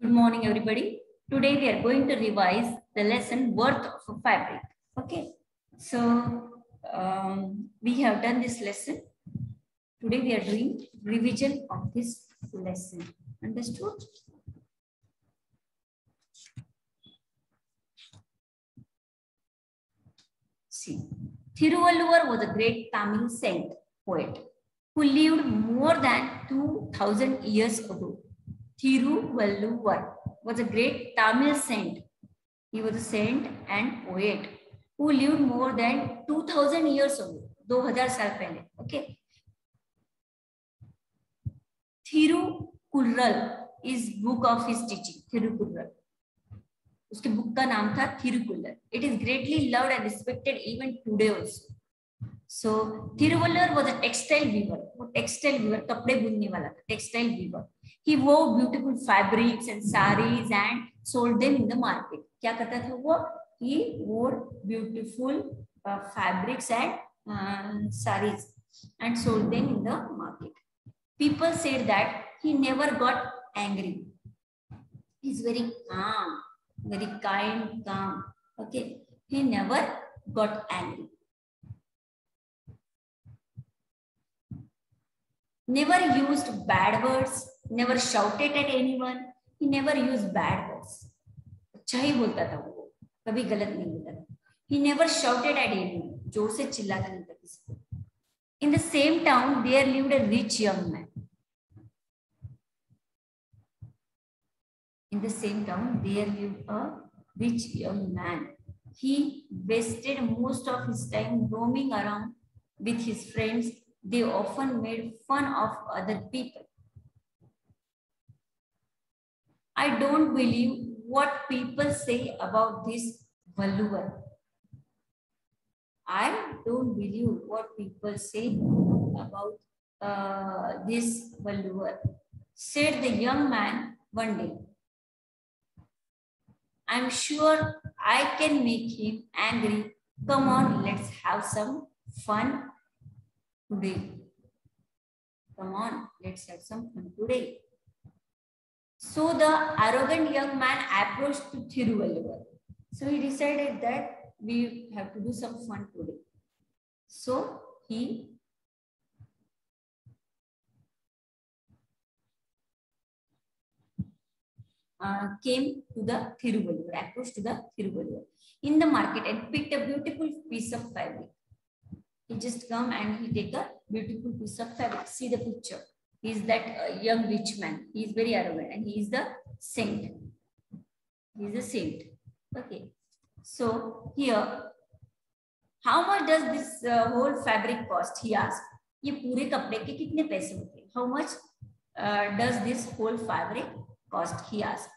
Good morning, everybody. Today we are going to revise the lesson worth of fabric. Okay, so we have done this lesson. Today we are doing revision of this lesson. Understood? See, Thiruvalluvar was a great Tamil saint poet who lived more than 2000 years ago. Thiruvalluvar was a great Tamil saint. He was a saint and poet who lived more than 2000 years ago. 2000 साल पहले. Okay. Thirukural is book of his teaching. Thirukural. उसके book का नाम था थिरुकुलर. It is greatly loved and respected even today also. So Thiruvalluvar was a textile weaver. वो textile weaver, कपड़े बुनने वाला था. Textile weaver. He wore beautiful fabrics and saris and sold them in the market. क्या करता था वो? He wore beautiful fabrics and saris and sold them in the market. People said that he never got angry. He's very calm, very kind, calm. Okay, he never got angry. Never used bad words, never shouted at anyone. He never used bad words. अच्छा ही बोलता था वो, कभी गलत नहीं बोलता था. He never shouted at anyone. जोर से चिल्लाता नहीं था किसी को. In the same town, there lived a rich young man. In the same town, there lived a rich young man. He wasted most of his time roaming around with his friends. They often made fun of other people. I don't believe what people say about this Valluvar. I don't believe what people say about this Valluvar, said the young man one day. I'm sure I can make him angry. Come on, let's have some fun today. Come on, let's have some fun today. So the arrogant young man approached to Thiruvalluvar. So he decided that we have to do some fun today. So he came to the Thiruvalluvar, approached to the Thiruvalluvar in the market and picked a beautiful piece of fabric. He just come and he take a beautiful piece of fabric. See the picture. He is that young rich man. He is very arrogant and he is the saint. He is a saint. Okay. So here, how much does this whole fabric cost? He asked. ये पूरे कपड़े के कितने पैसे होते हैं? How much does this whole fabric cost? He asked.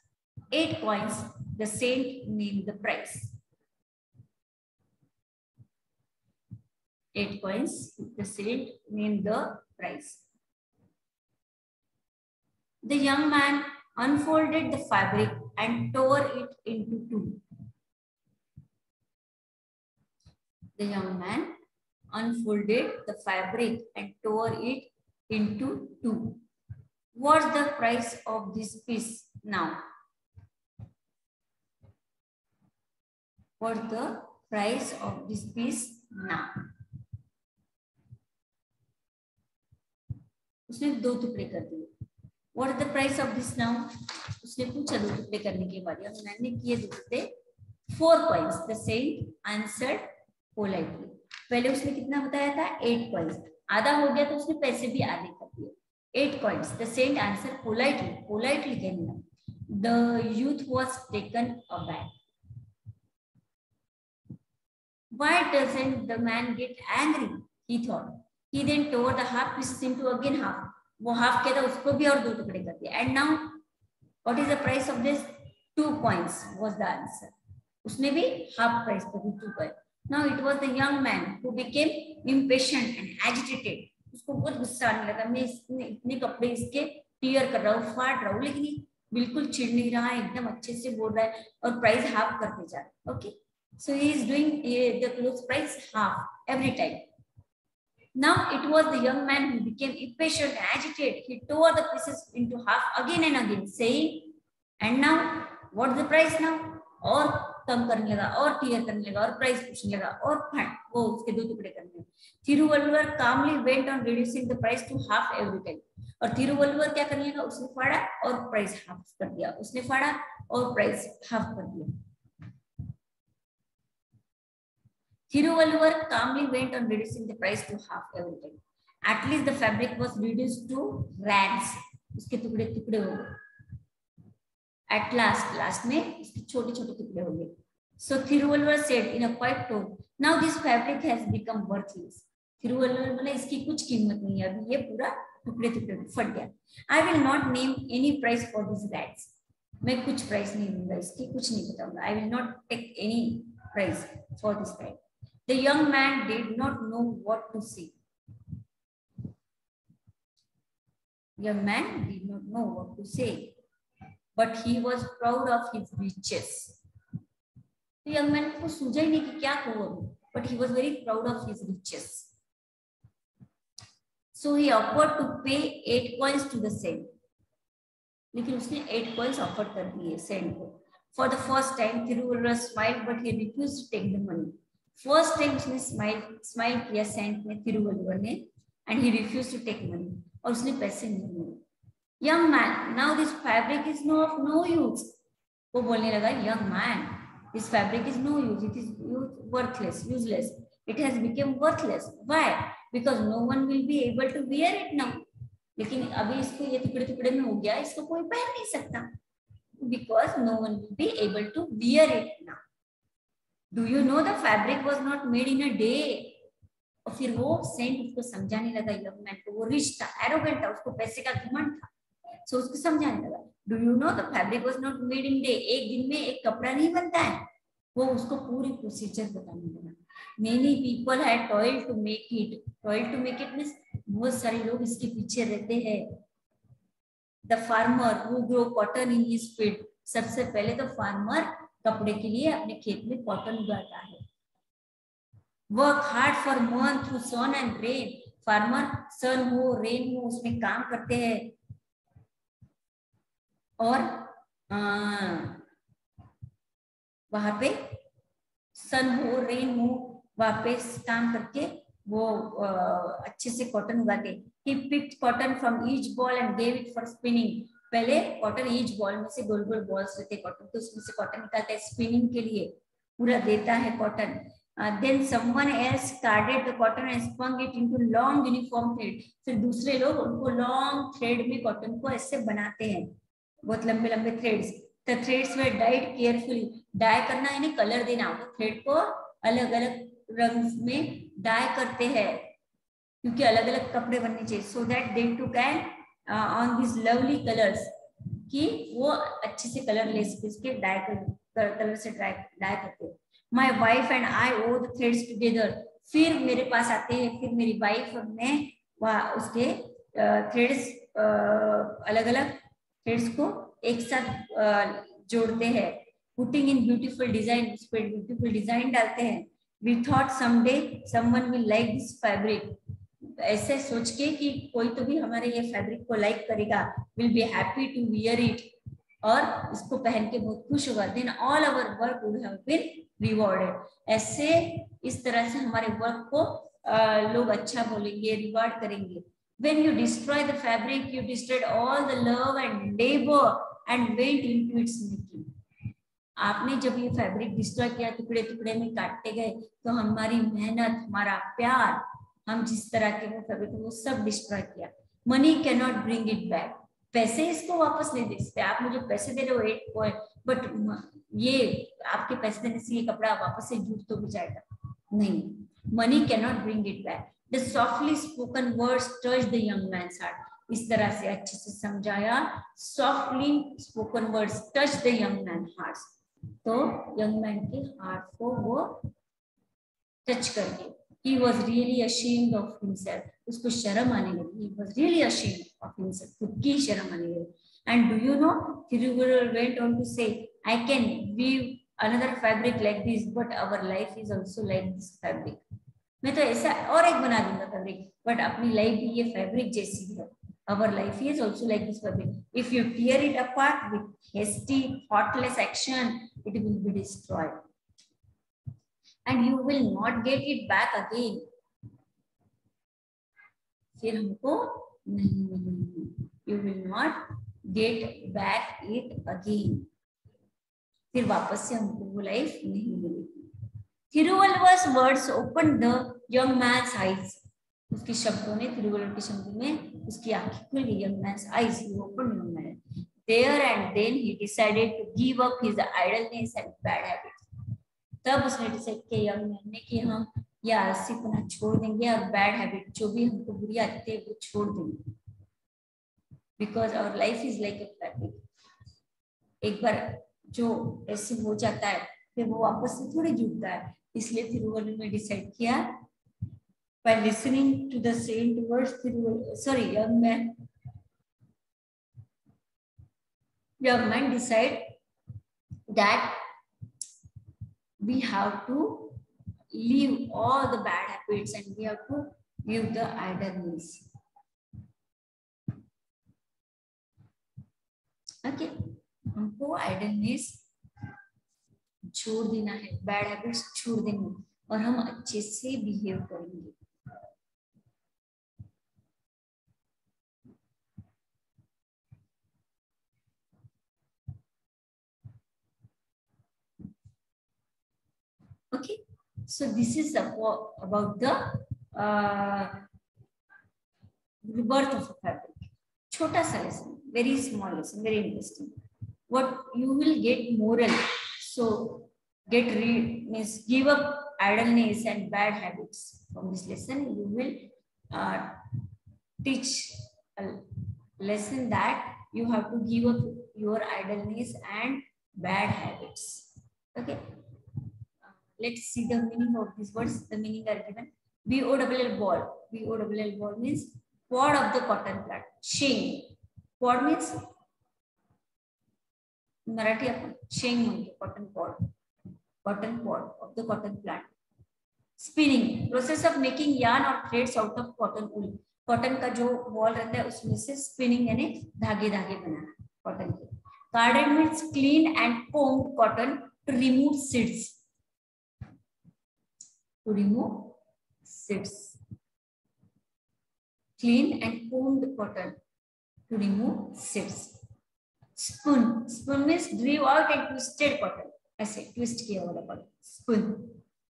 8 coins. The saint named the price. 8 coins. The saint named the price. The young man unfolded the fabric and tore it into two. The young man unfolded the fabric and tore it into two. What's the price of this piece now? What's the price of this piece now? उसने दो टुकड़े कर दिए. What is the price of this now? उसने पूछा दो टुकड़े करने के बाद यार मैंने किए दो टुकड़े 4 coins. The saint answered politely. पहले उसने कितना बताया था 8 coins. आधा हो गया तो उसने पैसे भी आधे कर दिए. 8 coins. The saint answered politely. Politely कहने लगा. The youth was taken aback. Why doesn't the man get angry? He thought. He then tore the half pieces into again half. वो half किया था उसको भी और दो टुकड़े कर दिए. And now, what is the price of this? 2 coins was the answer. उसने भी half price पर भी 2 coins. Now it was the young man who became impatient and agitated. उसको बहुत गुस्सा आने लगा. मैं इतने कपड़े इसके टीयर कर रहा हूँ, फाड़ रहा हूँ, लेकिन ये बिल्कुल चिढ़ नहीं रहा है, एकदम अच्छे से बोल रहा है और प्राइस हाफ करते जा रहा है. Okay, so he is doing the clothes price half every time. Now it was the young man who became impatient and agitated. He tore the pieces into half again and again, saying, and now what the price now, और कम करने लगा और tier करने लगा और price पूछने लगा और वो उसके 2 टुकड़े करने लगा। Thiruvalluvar calmly went on reducing the price to half every time. और थिरुवल्लुवर क्या करने लगा, उसने फाड़ा और प्राइस हाफ कर दिया, उसने फाड़ा और प्राइस हाफ कर दिया। Thiruvalluvar calmly went on reducing the price to half every time. At least the fabric was reduced to rags. उसके टुकड़े टुकड़े हो गए। At last में इसके छोटे छोटे टुकड़े हो गए। So Thiruvalluvar said in a quiet tone, now this fabric has become worthless. Thiruvalluvar बोला इसकी कुछ कीमत नहीं है, अभी ये पूरा टुकड़े टुकड़े फट गया। I will not name any price for these rags. मैं कुछ प्राइस नहीं दूंगा इसकी, कुछ नहीं बताऊंगा। I will not take any price for this rag. The young man did not know what to say. Young man did not know what to say, but he was proud of his riches. The young man को सूझा ही नहीं कि क्या कहूँ, but he was very proud of his riches. So he offered to pay 8 coins to the saint. लेकिन उसने 8 coins offer कर दिए saint को. For the first time, Thiruvalluvar smiled, but he refused to take the money. First time उसने smile किया Saint ने, थिरुवल्लुवर ने, and he refused to take money. और उसने पैसे नहीं लिए। Young man, now this fabric is of no use. वो बोलने लगा, young man, this fabric is no use. It is worthless, useless. It has become worthless. Why? Because no one will be able to wear it now. लेकिन अभी इसको ये टुकड़े टुकड़े में हो गया, इसको कोई पहन नहीं सकता। Because no one will be able to wear it now. Do you know the fabric was not made in a day? और फिर वो सेंट उसको समझाने लगा, यंग मैन को, वो रिच था, एरोगेंट था, उसको पैसे का घमंड था, सो उसको समझाने लगा, do you know the fabric was not made in day, एक दिन में एक कपड़ा नहीं बनता है। वो उसको पूरी प्रोसीजर बताने लगा। Many people had toiled to make it, toiled to make it means बहुत सारे लोग इसके पीछे रहते हैं। The farmer who grow cotton in his field, सबसे पहले तो फार्मर कपड़े के लिए अपने खेत में कॉटन उगाता है। Work hard for month through sun and rain, farmer sun हो रेन हो उसमें काम करते हैं। और वहां पे सन हो रेन हो वहां पे काम करके वो अच्छे से कॉटन उगाते। He picked cotton from each ball and gave it for spinning, पहले कॉटन ईच बॉल में से गोल गोल बॉल्स रहते कॉटन, तो उसमें से कॉटन निकालता है स्पिनिंग के लिए, पूरा देता है cotton. Then someone else carded the cotton and spun it into long uniform thread, फिर दूसरे लोग उनको लॉन्ग थ्रेड में कॉटन को ऐसे बनाते हैं, बहुत लंबे लंबे threads. The threads were dyed carefully, dye करना यानी कलर देना, वो थ्रेड को अलग अलग रंग में डाई करते हैं क्योंकि अलग अलग कपड़े बनने चाहिए। So that they took on these lovely colors, कि वो अच्छे से कलर ले सके, इसके डाई कलर से डाई करते। My wife and I wove the threads together, फिर मेरे पास आते हैं, फिर मेरी वाइफ और मैं वहाँ उसके थ्रेड्स अलग अलग थ्रेड्स को एक साथ जोड़ते हैं। Putting in beautiful design, उस पर beautiful design डालते हैं। We thought someday someone will like this fabric, ऐसे सोच के कि कोई तो भी हमारे ये फैब्रिक को लाइक करेगा, will be happy to wear it, और इसको पहन के बहुत खुश होगा। Then all our work would have been rewarded, ऐसे इस तरह से हमारे वर्क को लोग अच्छा बोलेंगे, रिवार्ड करेंगे। When you destroy the fabric, you destroyed all the love and labor and went into its making. आपने जब ये फैब्रिक डिस्ट्रॉय किया, टुकड़े टुकड़े में काटते गए, तो हमारी मेहनत, हमारा प्यार, हम जिस तरह के वो फैब्रिक वो सब डिस्ट्रॉय किया। Money can not bring it back, पैसे इसको वापस नहीं दे सकते। आप मुझे पैसे दे रहे हो 8 पॉइंट, बट ये आपके पैसे देने से ये कपड़ा वापस से जूट तो भी जाएगा नहीं। Money can not bring it back. The softly spoken words touch the young man's heart, इस तरह से अच्छे से समझाया। Softly spoken words touch the young man hearts, तो यंग मैन के हार्ट को वो टच करके। He was really ashamed of himself, उसको शर्म आने लगी। He was really ashamed of himself, खुद की शर्म आने लगी। And do you know, Thiruvalluvar went on to say, I can weave another fabric like this, but our life is also like this fabric. मैं तो ऐसा और एक बना दूंगा फैब्रिक, बट अपनी लाइफ भी ये फैब्रिक जैसी है। Our life is also like this puppy. If you tear it apart with hasty, thoughtless action, it will be destroyed. And you will not get it back again. फिर हमको नहीं मिलेगी. You will not get back it again. फिर वापस से हमको वो life नहीं मिलेगी. Thiruvallur's words opened the young man's eyes. उसके शब्दों ने, तिरुवल्लुवर के शब्दों में उसकी आंखें खुल गई. Young man's eyes, he opened young man. There and then he decided to give up his idleness and bad habits. तब उसने डिसाइड किया यंग मैन ने कि हम ये आलसीपना छोड़ देंगे और बैड हैबिट जो भी हमको बुरी आदतें वो छोड़ देंगे. Because our life is like a fabric. एक बार जो ऐसे हो जाता है फिर वो वापस से थोड़ी जुड़ता है. इसलिए तिरुवल्लुवर ने डिसाइड किया by listening to the saint words, young man decide that we have to leave all the bad habits and we have to leave the idleness. Okay, हमको idleness छोड़ देना है, bad habits छोड़ देंगे और हम अच्छे से behave करेंगे. Okay, so this is about the rebirth of a fabric. Chota sa lesson, very small lesson, very interesting. What you will get moral. So get rid means give up idleness and bad habits. From this lesson, you will teach a lesson that you have to give up your idleness and bad habits. Okay. Let's see the meaning of these words. The meaning are given. BOLL ball. BOLL ball means pod of the cotton plant. Sheng. Pod means Marathi sheng cotton pod. Cotton pod of the cotton plant. Spinning. Process of making yarn or threads out of cotton wool. Cotton का जो ball रहता है उसमें से spinning यानी धागे धागे बनाना cotton के. Carded means clean and combed cotton to remove seeds. To remove seeds. Clean and combed cotton to remove seeds. Spoon. Spoon means drew out and twisted cotton. ऐसे twist किया वाला cotton. Spoon.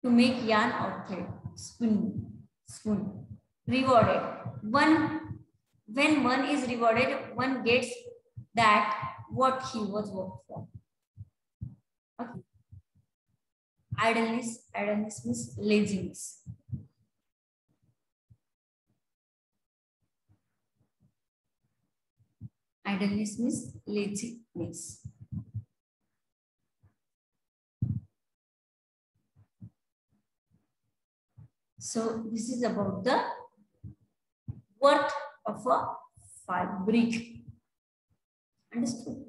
To make yarn or thread. Spoon. Spoon. Rewarded. When one is rewarded, one gets that what he was worked for. Okay. Idleness means laziness. Idleness means laziness. So this is about the worth of a fabric. Understood?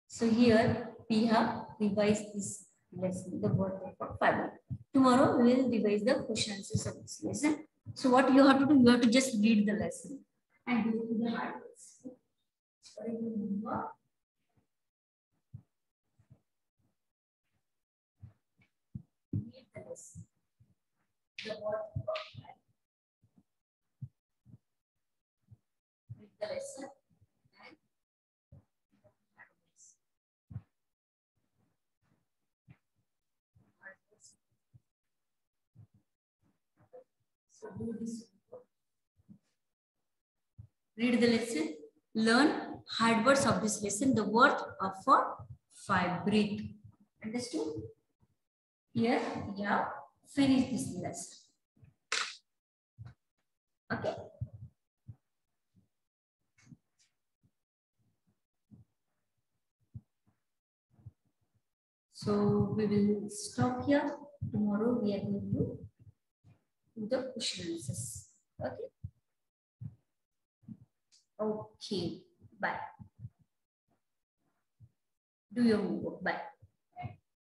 So here we have revised this lesson, the worth of a fabric. Tomorrow we will revise the question answers of this lesson. So what you have to do, you have to just read the lesson and go to the hard words. Read the lesson. The worth of fabric. Read the lesson and so do this. Read the lesson. Learn hard words of this lesson. The worth of a fabric. Understood? Here we have finished this lesson. Okay. So we will stop here. Tomorrow we are going to do the question answers. Okay. Okay. Bye. Do your homework. Bye.